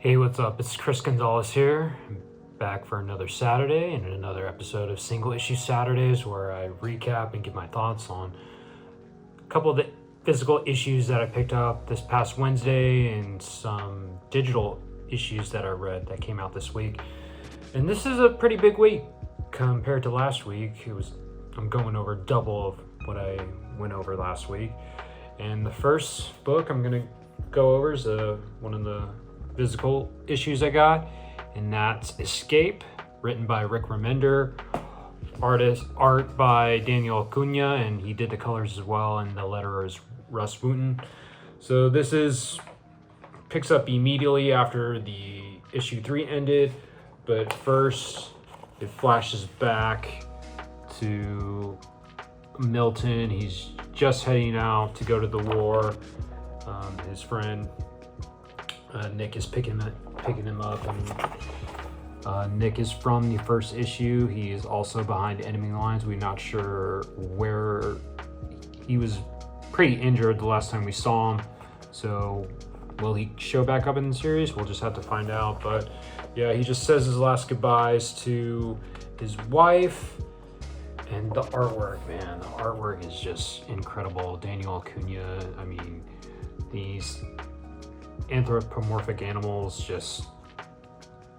Hey, what's up? It's Chris Gonzalez here, back for another Saturday and another episode of Single Issue Saturdays, where I recap and give my thoughts on a couple of the physical issues that I picked up this past Wednesday and some digital issues that I read that came out this week. And this is a pretty big week compared to last week. I'm going over double of what I went over last week. And the first book I'm going to go over is one of the physical issues I got, and that's Escape, written by Rick Remender, art by Daniel Acuna, and he did the colors as well, and the letterer is Russ Wooten. So this picks up immediately after the issue 3 ended, but first it flashes back to Milton. He's just heading out to go to the war. His friend Nick is picking him up, and Nick is from the first issue. He is also behind enemy lines. We're not sure where he was. Pretty injured the last time we saw him, so will he show back up in the series? We'll just have to find out. But yeah, he just says his last goodbyes to his wife. And the artwork, man, the artwork is just incredible. Daniel Acuna, I mean, these anthropomorphic animals, just,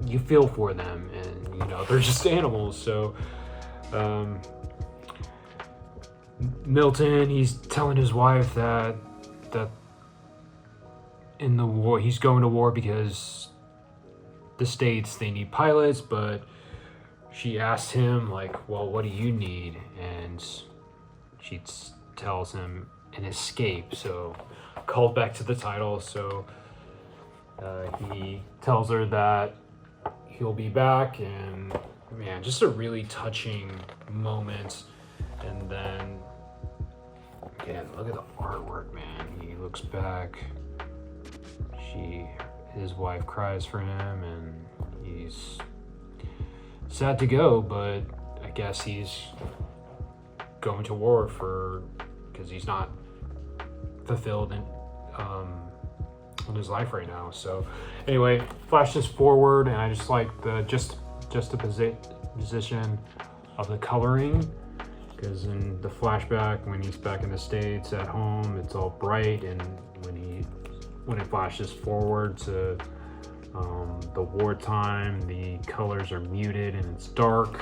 you feel for them, and they're just animals. So Milton, he's telling his wife that in the war, he's going to war because the States, they need pilots, but she asked him, like, well, what do you need? And she tells him an escape. So called back to the title. So he tells her that he'll be back, and man, just a really touching moment. And then again, look at the artwork, man. He looks back, his wife cries for him, and he's sad to go, but I guess he's going to war because he's not fulfilled in his life right now. So anyway, flash this forward, and I just like the position of the coloring, because in the flashback, when he's back in the States at home, it's all bright, and when it flashes forward to the wartime, the colors are muted and it's dark.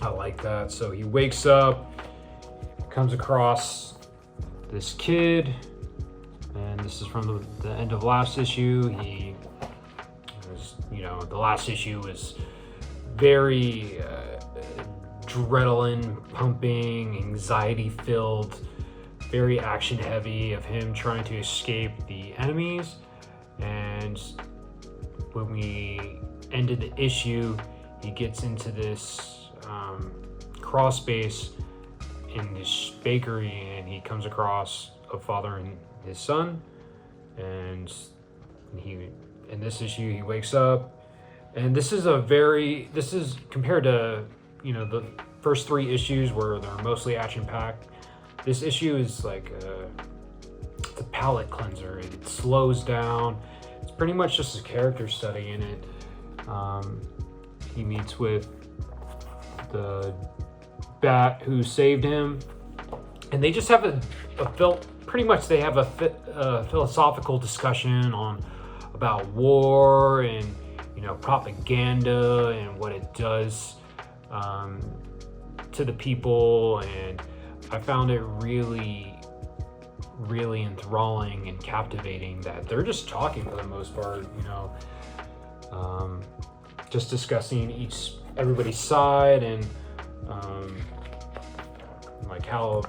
I like that. So he wakes up, comes across this kid, and this is from the end of last issue. The last issue was very adrenaline pumping, anxiety filled, very action heavy, of him trying to escape the enemies. And when we ended the issue, he gets into this crawl space in this bakery, and he comes across a father and his son. And in this issue, he wakes up, and this is compared to the first 3 issues where they're mostly action packed. This issue is like it's a palate cleanser. It slows down. It's pretty much just a character study in it. He meets with the bat who saved him, and they just have a philosophical discussion about war and propaganda and what it does to the people. And I found it really, really enthralling and captivating that they're just talking for the most part, just discussing everybody's side, and like how,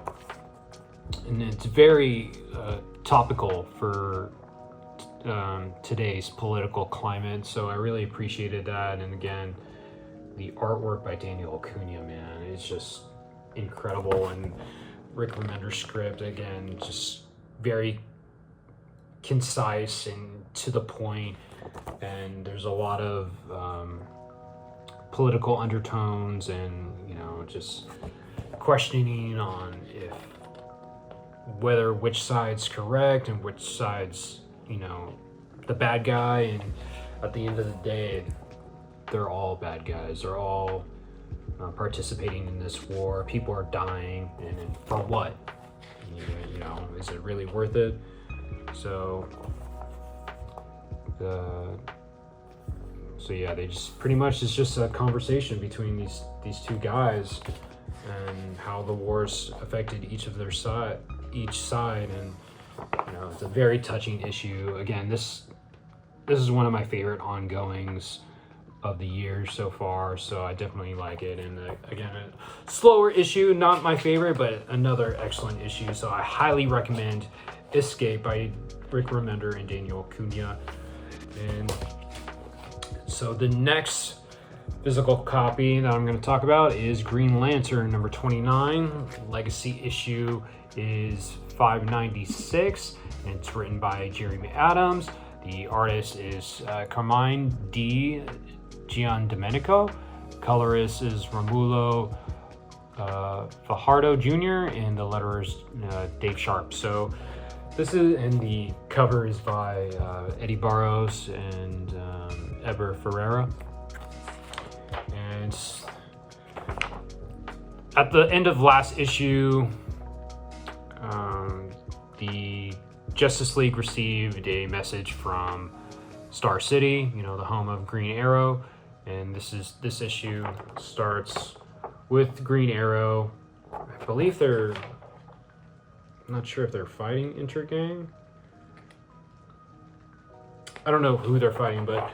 and it's very topical for today's political climate. So I really appreciated that. And again, the artwork by Daniel Acuna, man, it's just incredible. And Rick Remender's script, again, just very concise and to the point, and there's a lot of political undertones, and just questioning on which side's correct and which side's the bad guy, and at the end of the day, they're all bad guys. They're all participating in this war. People are dying, and for what? You know, is it really worth it? So yeah, they just pretty much, it's just a conversation between these two guys and how the wars affected each side, and you know, it's a very touching issue. Again, this is one of my favorite ongoings of the year so far, so I definitely like it. And again, a slower issue, not my favorite, but another excellent issue. So I highly recommend Escape by Rick Remender and Daniel Cunha. And so the next physical copy that I'm going to talk about is Green Lantern number 29. Legacy issue is 596, and it's written by Jeremy Adams. The artist is Carmine D. Giandomenico. Colorist is Romulo Fajardo Jr., and the letterer is Dave Sharp. So this is, and the cover is by Eddie Barros and Eber Ferreira. And at the end of last issue, the Justice League received a message from Star City, you know, the home of Green Arrow. And this issue starts with Green Arrow. I believe I'm not sure if they're fighting Intergang. I don't know who they're fighting, but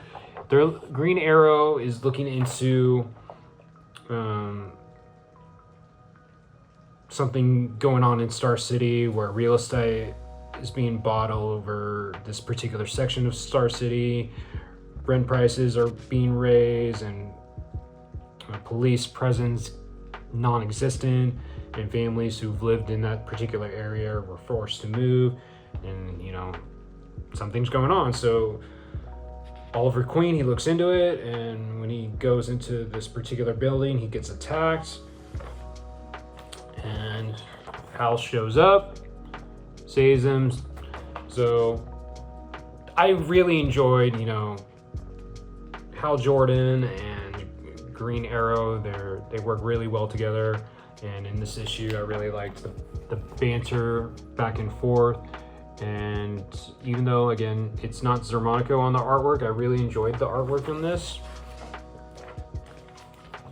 Green Arrow is looking into something going on in Star City where real estate is being bought all over this particular section of Star City. Rent prices are being raised, and police presence non-existent, and families who've lived in that particular area were forced to move, and you know, something's going on. So Oliver Queen, he looks into it, and when he goes into this particular building, he gets attacked, and Hal shows up, saves him. So I really enjoyed, you know, Hal Jordan and Green Arrow. They work really well together, and in this issue I really liked the banter back and forth. And even though, again, it's not Xermanico on the artwork, I really enjoyed the artwork on this.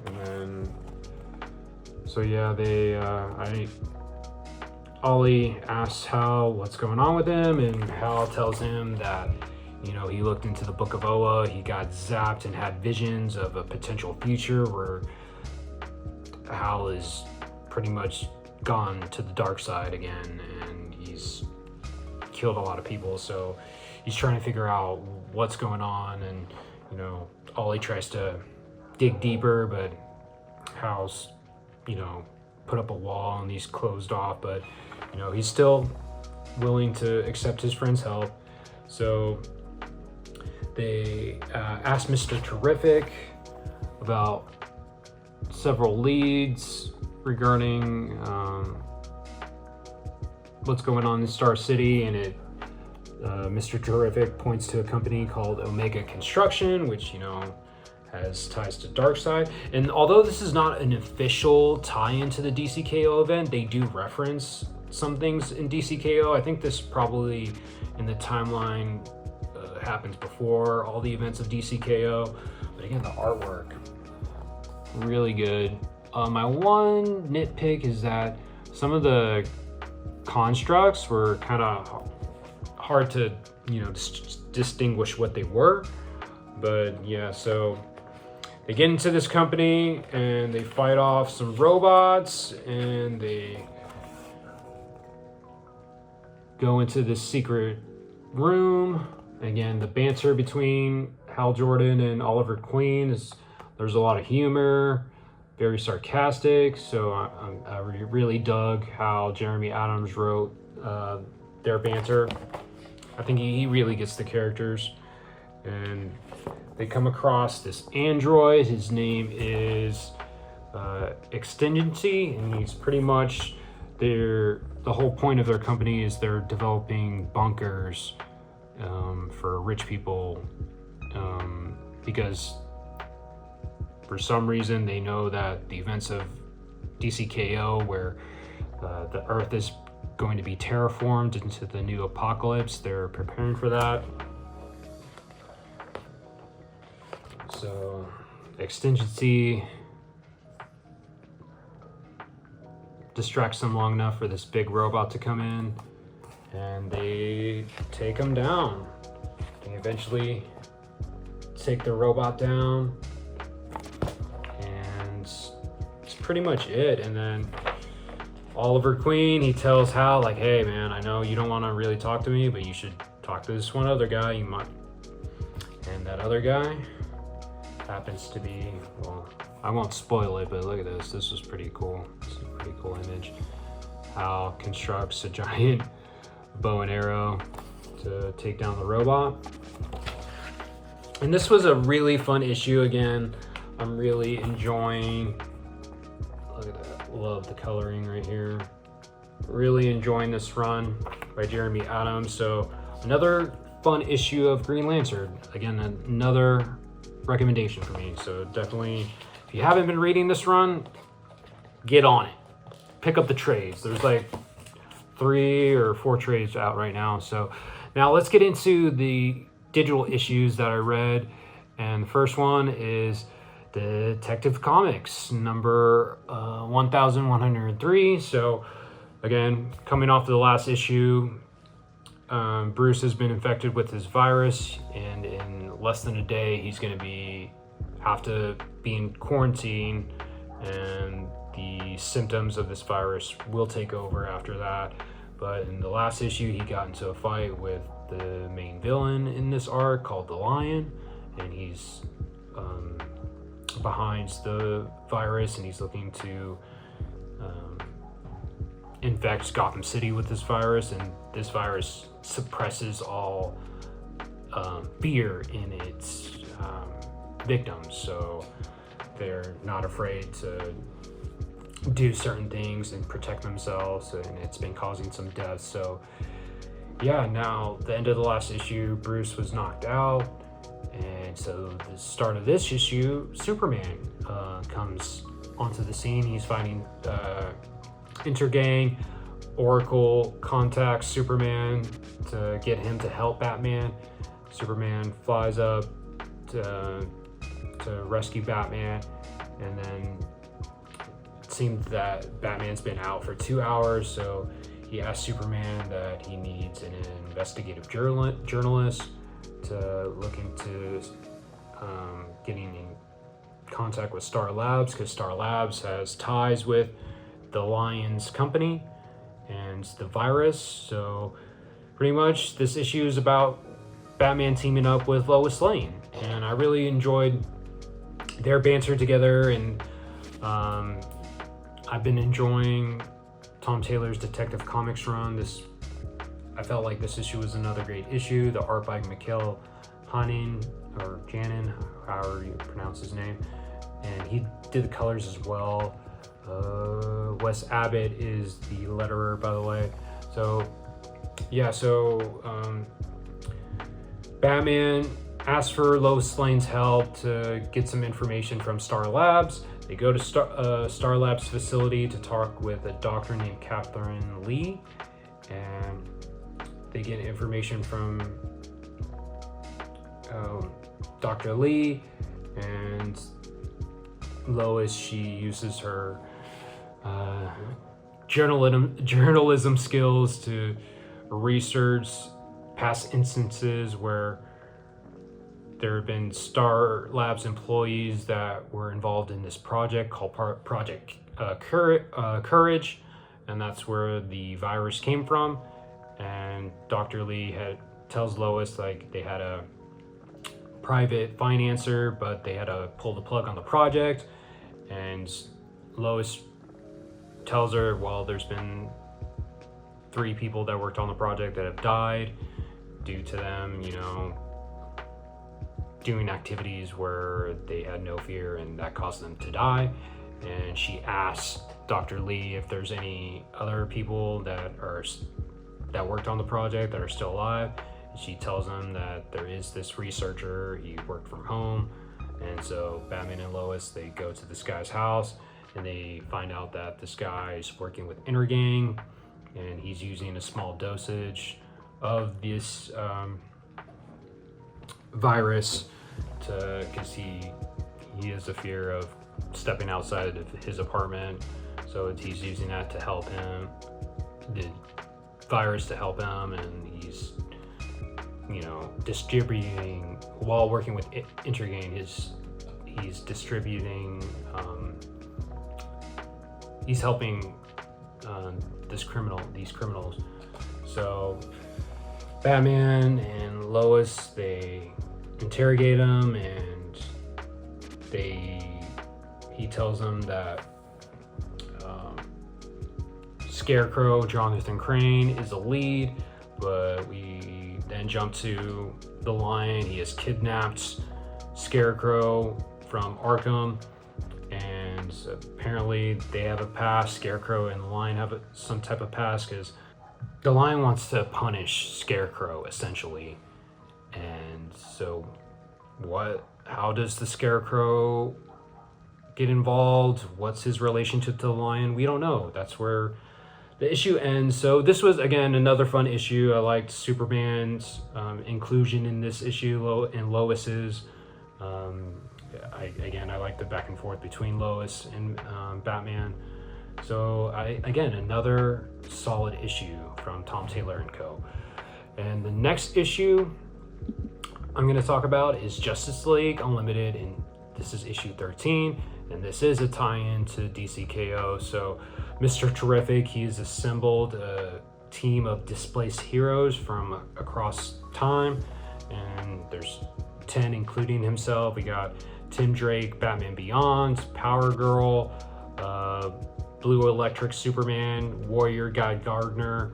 And then, so yeah, Ollie asks Hal what's going on with him, and Hal tells him that, you know, he looked into the Book of Oa, he got zapped and had visions of a potential future where Hal is pretty much gone to the dark side again, and he's killed a lot of people. So he's trying to figure out what's going on, and you know, Ollie tries to dig deeper, but Hal's, you know, put up a wall and he's closed off, but you know, he's still willing to accept his friend's help. So they asked Mr. Terrific about several leads regarding what's going on in Star City, and Mr. Terrific points to a company called Omega Construction, which, you know, has ties to Darkseid. And although this is not an official tie-in to the DCKO event, they do reference some things in DCKO. I think this probably in the timeline happens before all the events of DCKO. But again, the artwork, really good. My one nitpick is that some of the constructs were kind of hard to, you know, distinguish what they were. But yeah, so they get into this company and they fight off some robots, and they go into this secret room. Again, the banter between Hal Jordan and Oliver Queen there's a lot of humor, very sarcastic. So I really dug how Jeremy Adams wrote their banter. I think he really gets the characters. And they come across this android. His name is Extingency, and he's pretty much the whole point of their company is they're developing bunkers for rich people, because for some reason they know that the events of DCKO, where the Earth is going to be terraformed into the new apocalypse, they're preparing for that. So, Exigency distracts them long enough for this big robot to come in, and they take him down. They eventually take the robot down, and it's pretty much it. And then Oliver Queen, he tells Hal, like, hey man, I know you don't want to really talk to me, but you should talk to this one other guy. You might. And that other guy happens to be, well, I won't spoil it, but look at this. This was pretty cool. It's a pretty cool image. Hal constructs a giant bow and arrow to take down the robot. And this was a really fun issue. Again, I'm really enjoying, look at that, love the coloring right here. Really enjoying this run by Jeremy Adams. So another fun issue of Green Lantern. Again, another recommendation for me. So definitely, if you haven't been reading this run, get on it. Pick up the trades. There's like 3 or 4 trades out right now. So now let's get into the digital issues that I read. And the first one is Detective Comics number 1103. So again, coming off the last issue, Bruce has been infected with this virus, and in less than a day he's going to have to be in quarantine, and the symptoms of this virus will take over after that. But in the last issue, he got into a fight with the main villain in this arc called the Lion, and he's behind the virus, and he's looking to infect Gotham City with this virus, and this virus suppresses all fear in its victims, so they're not afraid to do certain things and protect themselves, and it's been causing some deaths. So yeah, now the end of the last issue, Bruce was knocked out, and so the start of this issue, Superman comes onto the scene. He's fighting Intergang. Oracle contacts Superman to get him to help Batman. Superman flies up to rescue Batman, and then it seems that Batman's been out for 2 hours, so he asks Superman that he needs an investigative journalist to look into getting in contact with Star Labs, because Star Labs has ties with the Lion's company and the virus. So pretty much this issue is about Batman teaming up with Lois Lane, and I really enjoyed their banter together, and I've been enjoying Tom Taylor's Detective Comics run. I felt like this issue was another great issue. The art by Mikkel Janin, or Janin, however you pronounce his name, and he did the colors as well. Wes Abbott is the letterer, by the way. So yeah, Batman asks for Lois Lane's help to get some information from Star Labs. They go to Star Labs facility to talk with a doctor named Catherine Lee, and they get information from Dr. Lee, and Lois, she uses her journalism skills to research past instances where there have been Star Labs employees that were involved in this project called Project Courage, and that's where the virus came from. And Dr. Lee tells Lois like they had a private financer, but they had to pull the plug on the project. And Lois tells her, well, there's been 3 people that worked on the project that have died due to them, doing activities where they had no fear, and that caused them to die. And she asks Dr. Lee if there's any other people that worked on the project that are still alive, She tells him that there is this researcher, he worked from home. And so Batman and Lois, they go to this guy's house and they find out that this guy is working with Intergang and he's using a small dosage of this virus because he has a fear of stepping outside of his apartment. So he's using that to help him, the virus to help him, and he's distributing while working with Intergang. He's distributing. He's helping these criminals. So Batman and Lois, they interrogate him, and he tells them that Scarecrow, Jonathan Crane, is a lead, but we then jump to the Lion. He has kidnapped Scarecrow from Arkham, and apparently they have a past. Scarecrow and the Lion have some type of past because the Lion wants to punish Scarecrow essentially. And so how does the Scarecrow get involved? What's his relationship to the Lion? We don't know. That's where the issue ends. So this was, again, another fun issue. I liked Superman's inclusion in this issue and Lois's. I like the back and forth between Lois and Batman. So another solid issue from Tom Taylor and Co. And the next issue I'm going to talk about is Justice League Unlimited, and this is issue 13, and this is a tie-in to DCKO. So Mr. Terrific, he's assembled a team of displaced heroes from across time, and there's 10 including himself. We got Tim Drake, Batman Beyond, Power Girl, Blue Electric Superman, Warrior Guy Gardner,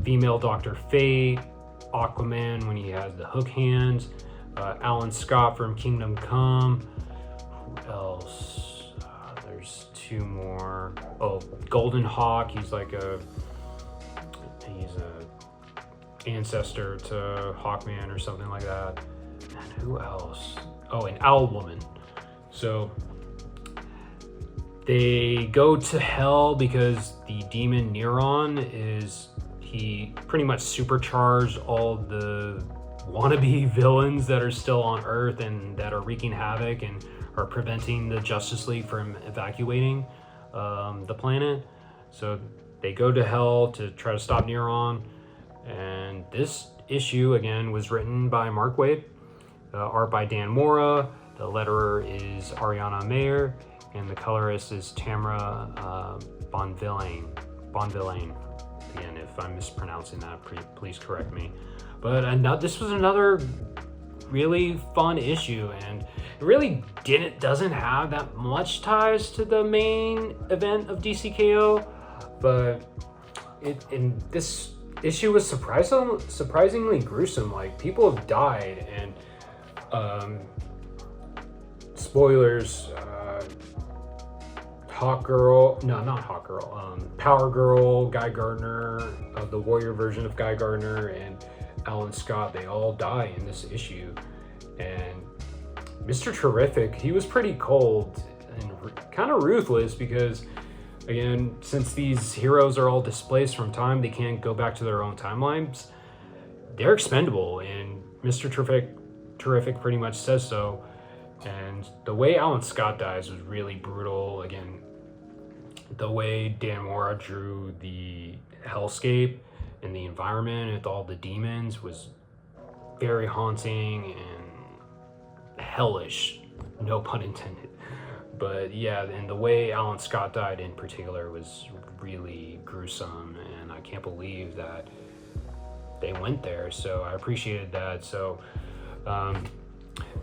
female Dr. Fate, Aquaman when he has the hook hands, Alan Scott from Kingdom Come. Who else? There's two more. Oh, Golden Hawk. He's a ancestor to Hawkman or something like that. And who else? Oh, and Owlwoman. So they go to hell because the demon Neuron he pretty much supercharged all the wannabe villains that are still on Earth and that are wreaking havoc and are preventing the Justice League from evacuating the planet. So they go to hell to try to stop Neuron. And this issue, again, was written by Mark Waid, art by Dan Mora, the letterer is Ariana Mayer, and the colorist is Tamara Bonvillain. Again, if I'm mispronouncing that, please correct me. But this was another really fun issue, and it really doesn't have that much ties to the main event of DCKO, but this issue was surprisingly gruesome. Like, people have died, and spoilers, Power Girl, Guy Gardner, the Warrior version of Guy Gardner, and Alan Scott, they all die in this issue. And Mr. Terrific, he was pretty cold and kind of ruthless because, again, since these heroes are all displaced from time, they can't go back to their own timelines. They're expendable, and Mr. Terrific pretty much says so. And the way Alan Scott dies was really brutal. Again, the way Dan Mora drew the hellscape and the environment with all the demons was very haunting and hellish, no pun intended. But yeah, and the way Alan Scott died in particular was really gruesome, and I can't believe that they went there. So I appreciated that. So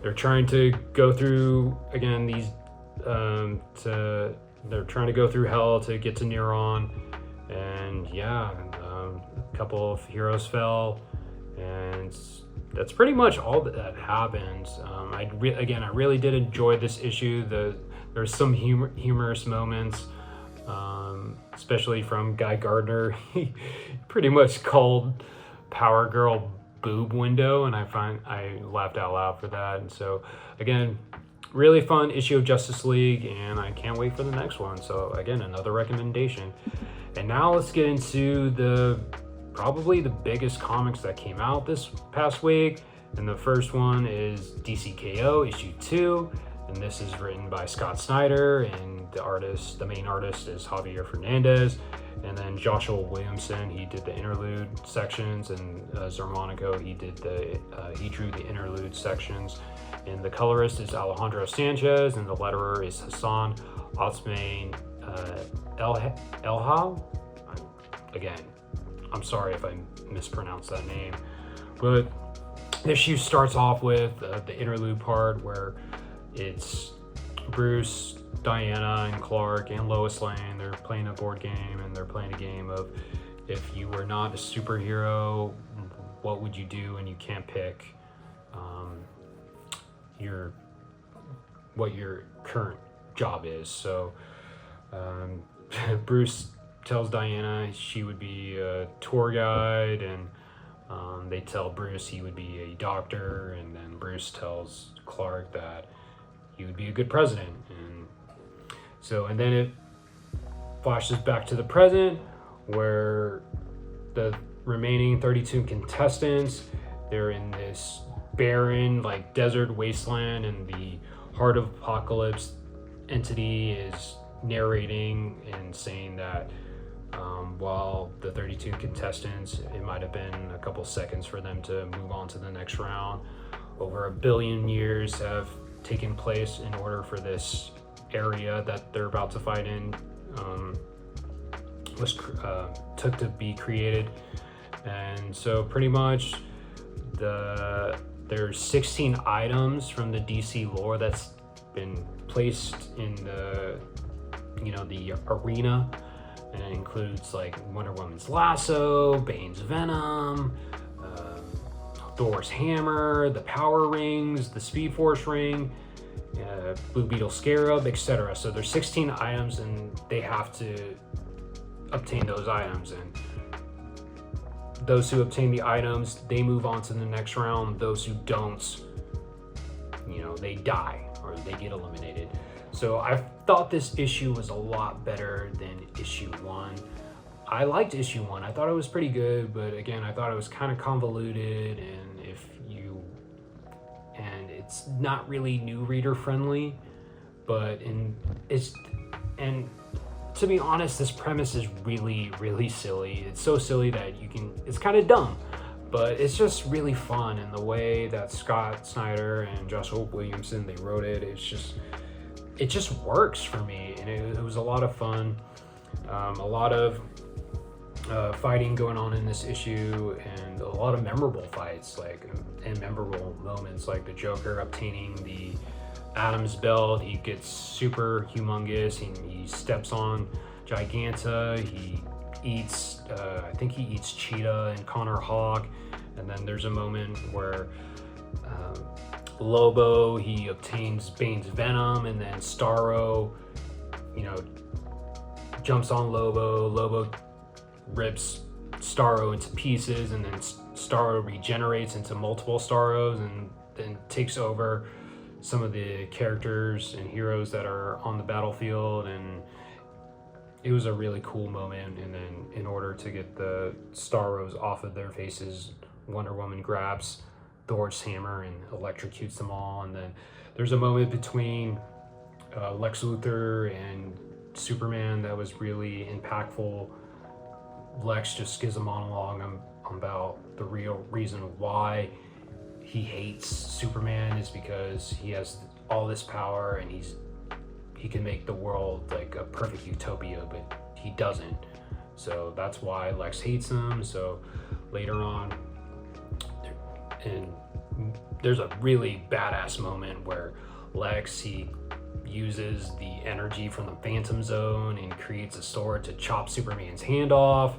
they're trying to go through, again, they're trying to go through hell to get to Neuron, and yeah, a couple of heroes fell, and that's pretty much all that happened. I really did enjoy this issue. There's some humorous moments, especially from Guy Gardner. He pretty much called Power Girl boob window, and I laughed out loud for that. And so again, really fun issue of Justice League, and I can't wait for the next one. So again, another recommendation. And now let's get into probably the biggest comics that came out this past week. And the first one is DCKO issue 2, and this is written by Scott Snyder, and the main artist is Javier Fernandez, and then Joshua Williamson, he did the interlude sections, and Zarmonico, he drew the interlude sections, and the colorist is Alejandro Sanchez, and the letterer is Hassan Otsmane Elhal. Again, I'm sorry if I mispronounced that name, but the issue starts off with the interlude part where it's Bruce, Diana, and Clark, and Lois Lane. They're playing a board game, and they're playing a game of, if you were not a superhero, what would you do? And you can't pick what your current job is. So Bruce tells Diana she would be a tour guide, and they tell Bruce he would be a doctor, and then Bruce tells Clark that he would be a good president. And then it flashes back to the present, where the remaining 32 contestants, they're in this barren, like, desert wasteland, and the Heart of Apocalypse entity is narrating and saying that while the 32 contestants, it might have been a couple seconds for them to move on to the next round, over 1 billion years have taken place in order for this area that they're about to fight in took to be created. And so pretty much there's 16 items from the DC lore that's been placed in the arena, and it includes like Wonder Woman's lasso, Bane's venom, Thor's hammer, the power rings, the Speed Force ring, Blue Beetle Scarab, etc. So there's 16 items, and they have to obtain those items, and those who obtain the items, they move on to the next round. Those who don't, they die or they get eliminated. So I thought this issue was a lot better than issue 1. I liked issue 1. I thought it was pretty good, but again, I thought it was kind of convoluted, and it's not really new reader friendly. And to be honest, this premise is really, really silly. It's so silly that it's kind of dumb, but it's just really fun. And the way that Scott Snyder and Joshua Williamson, they wrote it, it just works for me. And it was a lot of fun. A lot of fighting going on in this issue, and a lot of memorable fights, and memorable moments, like the Joker obtaining the Adam's belt. He gets super humongous. He steps on Giganta. He eats, I think he eats Cheetah and Connor Hawk. And then there's a moment where Lobo, he obtains Bane's venom, and then Starro, jumps on Lobo. Lobo rips Starro into pieces, and then Starro regenerates into multiple Starros, and then takes over some of the characters and heroes that are on the battlefield. And it was a really cool moment. And then in order to get the Starros off of their faces, Wonder Woman grabs Thor's hammer and electrocutes them all. And then there's a moment between Lex Luthor and Superman that was really impactful. Lex just gives a monologue about the real reason why he hates Superman is because he has all this power, and he can make the world like a perfect utopia, but he doesn't. So that's why Lex hates him. So later on, and there's a really badass moment where Lex, he uses the energy from the Phantom Zone and creates a sword to chop Superman's hand off.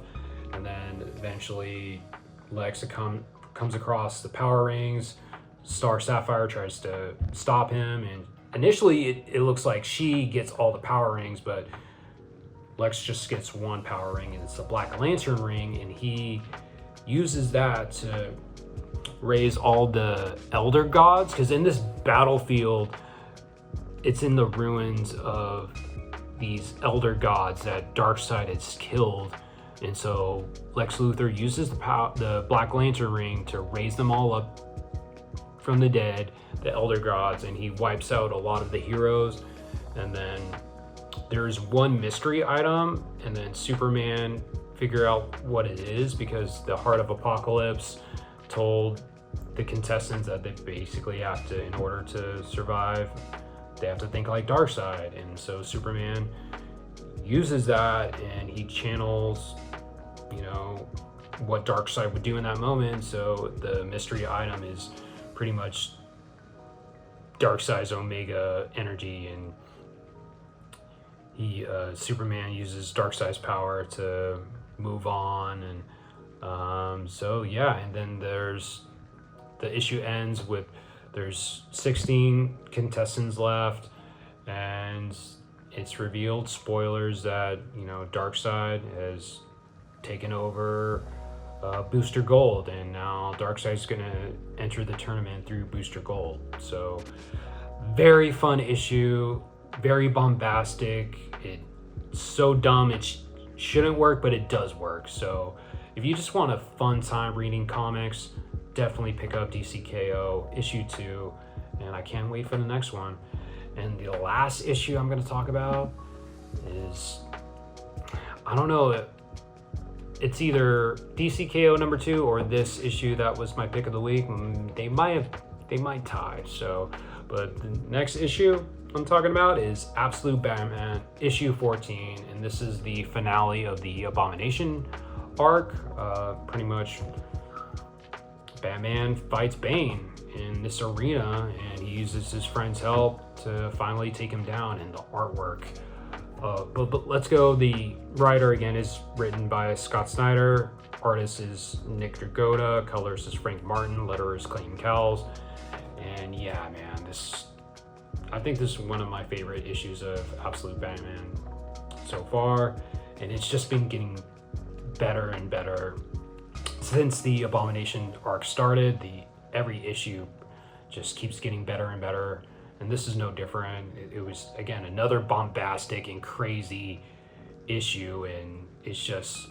And then eventually Lex comes across the power rings. Star Sapphire tries to stop him, and initially it looks like she gets all the power rings, but Lex just gets one power ring, and it's the Black Lantern ring, and he uses that to raise all the elder gods, because in this battlefield, it's in the ruins of these elder gods that Darkseid has killed. And so Lex Luthor uses the Black Lantern ring to raise them all up from the dead, the elder gods, and he wipes out a lot of the heroes. And then there's one mystery item, and then Superman figure out what it is, because the Heart of Apocalypse told the contestants that they basically have to, in order to survive, they have to think like Darkseid. And so Superman uses that, and he channels, you know, what Darkseid would do in that moment. So the mystery item is pretty much Darkseid's Omega energy, and Superman uses Darkseid's power to move on. And so yeah, and then the issue ends with there's 16 contestants left, and it's revealed, spoilers, that, you know, Darkseid has taken over Booster Gold, and now Darkseid's gonna enter the tournament through Booster Gold. So very fun issue, very bombastic. It's so dumb it shouldn't work, but it does work. So if you just want a fun time reading comics, definitely pick up DCKO issue 2, and I can't wait for the next one. And the last issue I'm going to talk about is, I don't know, it's either DCKO number 2 or this issue that was my pick of the week. They might tie. So, but the next issue I'm talking about is Absolute Batman issue 14, and this is the finale of the Abomination arc. Pretty much Batman fights Bane in this arena, and he uses his friend's help to finally take him down. And the artwork, but let's go. The writer again is written by Scott Snyder, artist is Nick Dragotta, colors is Frank Martin, letterer is Clayton Cowles. And yeah, man, I think this is one of my favorite issues of Absolute Batman so far, and it's just been getting better and better since the Abomination arc started. Every issue just keeps getting better and better, and this is no different. It was, again, another bombastic and crazy issue, and it's just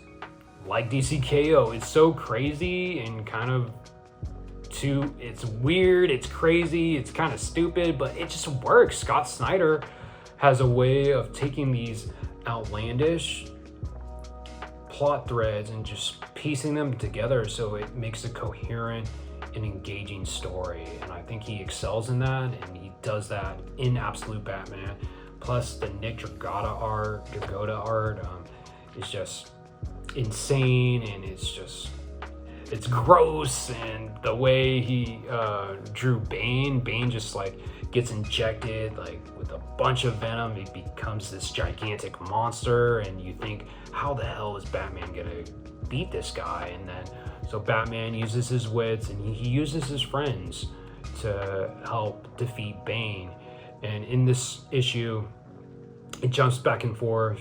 like DCKO. It's so crazy and kind of it's weird, it's crazy, it's kind of stupid, but it just works. Scott Snyder has a way of taking these outlandish plot threads and just piecing them together so it makes a coherent and engaging story, and I think he excels in that, and he does that in Absolute Batman. Plus the Nick Dragotta art is just insane, and it's gross. And the way he drew Bane just like gets injected like with a bunch of venom. He becomes this gigantic monster, and you think, how the hell is Batman gonna beat this guy? And then so Batman uses his wits, and he uses his friends to help defeat Bane. And in this issue, it jumps back and forth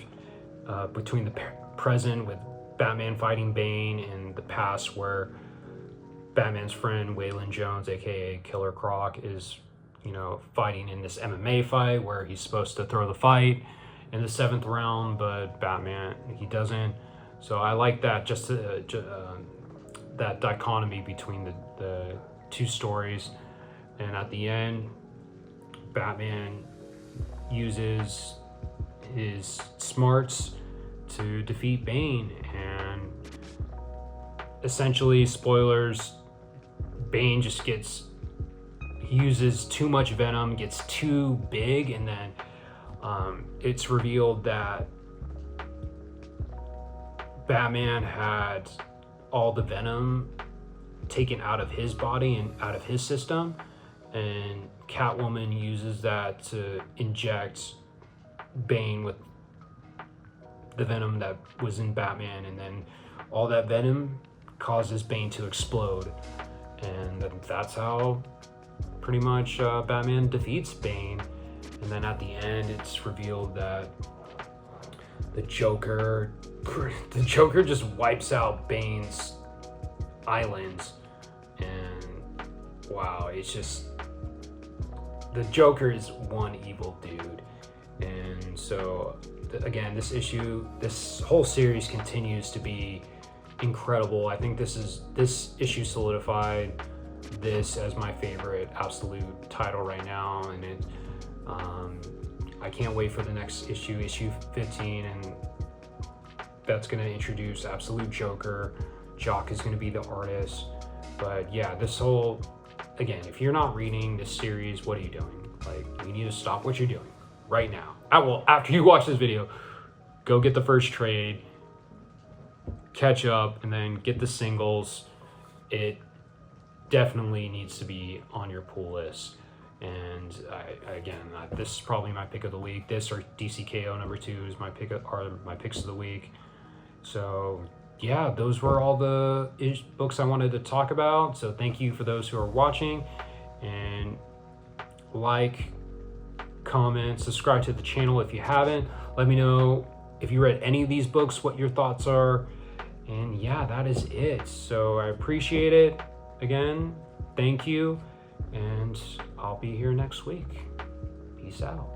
between the present with Batman fighting Bane and the past where Batman's friend Waylon Jones, aka Killer Croc, is, you know, fighting in this MMA fight where he's supposed to throw the fight in the 7th round, but Batman, he doesn't. So I like that, just that dichotomy between the two stories. And at the end, Batman uses his smarts to defeat Bane, and essentially, spoilers, Bane just uses too much venom, gets too big, and then it's revealed that Batman had all the venom taken out of his body and out of his system, and Catwoman uses that to inject Bane with the venom that was in Batman, and then all that venom causes Bane to explode, and that's how pretty much Batman defeats Bane. And then at the end, it's revealed that the Joker just wipes out Bane's islands, and wow, it's just, the Joker is one evil dude. And so again, this whole series continues to be incredible. I think this issue solidified this as my favorite absolute title right now, and I can't wait for the next issue 15, and that's going to introduce Absolute Joker. Jock is going to be the artist. But yeah, again, if you're not reading this series, what are you doing? Like, you need to stop what you're doing right now. After you watch this video, go get the first trade, catch up, and then get the singles. It definitely needs to be on your pull list. And this is probably my pick of the week. This or DCKO number 2 is my picks of the week. So yeah, those were all the books I wanted to talk about. So thank you for those who are watching, and like, comment, subscribe to the channel if you haven't. Let me know if you read any of these books, what your thoughts are. And yeah, that is it. So I appreciate it. Again, thank you, and I'll be here next week. Peace out.